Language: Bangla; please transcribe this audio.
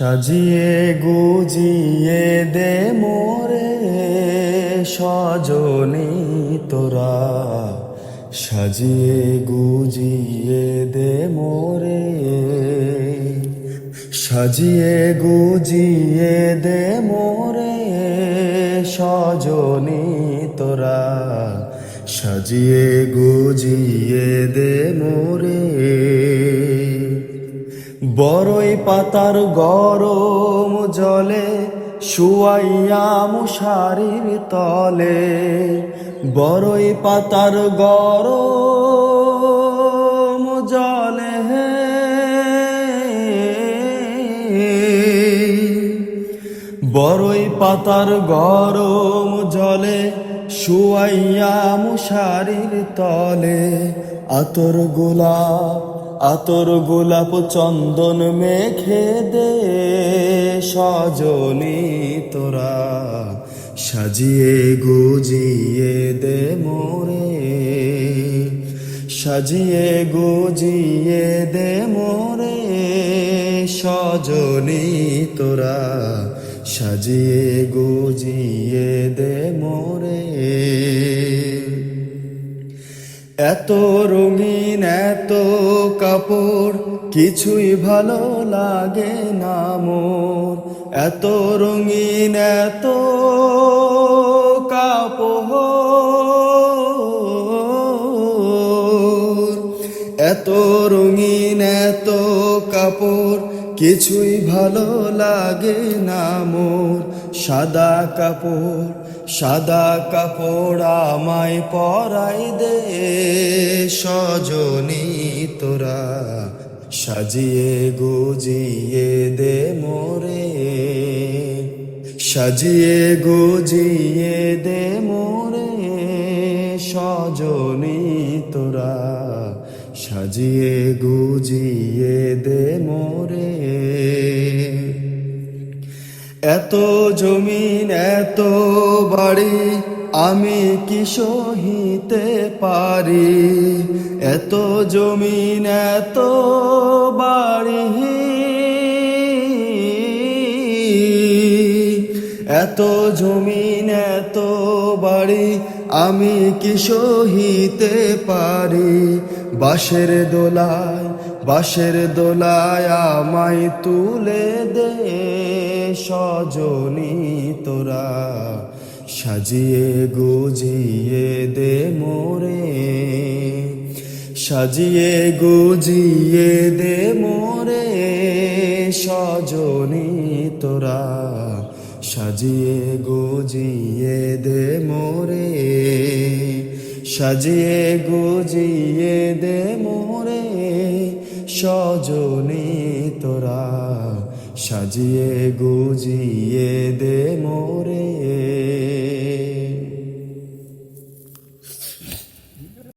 সাজিয়ে গুজিয়ে দে মোরে সজনী তোরা, সাজিয়ে গুজিয়ে দে মোরে, সাজিয়ে গুজিয়ে দে মোরে সজনী তোরা, সাজিয়ে গুজিয়ে দে মোরে। বড়ই পাতার গরম জলে শুয়াইয়া মশারির তলে, বড়ই পাতার গরম জলে, বড়ই পাতার গরম জলে শুয়াইয়া মশারির তলে, আতর গোলাপ চন্দন মেখে দে সজনী তোরা, সাজিয়ে গুজিয়ে দে মোরে, সাজিয়ে গুজিয়ে দে মোরে সজনী তোরা, সাজিয়ে গুজিয়ে দে মোরে। এত রঙিন এত কাপড় কিছুই ভালো লাগে না মোর, এত রঙিন এত কাপড়, এত রঙিন এত কাপড় কিছুই ভালো লাগে না মোর। সাদা কাপড় আমায় পরাই দে সজনী তোরা, সাজিয়ে গুজিয়ে দে মোরে, সাজিয়ে গুজিয়ে দে মোরে সজনী তোরা, সাজিয়ে গুজিয়ে দে মোরে। এত জমিন এত বাড়ি আমি কি সহিতে পারি, এত জমিন এত বাড়ি, এত জমিন এত বাড়ি আমি কি সহিতে পারি। বাঁশের দোলায় আমায় তুলে দে সজনী তোরা, সাজিয়ে গুজিয়ে দে মোরে, সাজিয়ে গুজিয়ে দে মোরে সজনী তোরা, সাজিয়ে গুজিয়ে দে মোরে, সাজিয়ে গুজিয়ে দে মোরে সজনী তোরা, সাজিয়ে গুজিয়ে দে মোরে।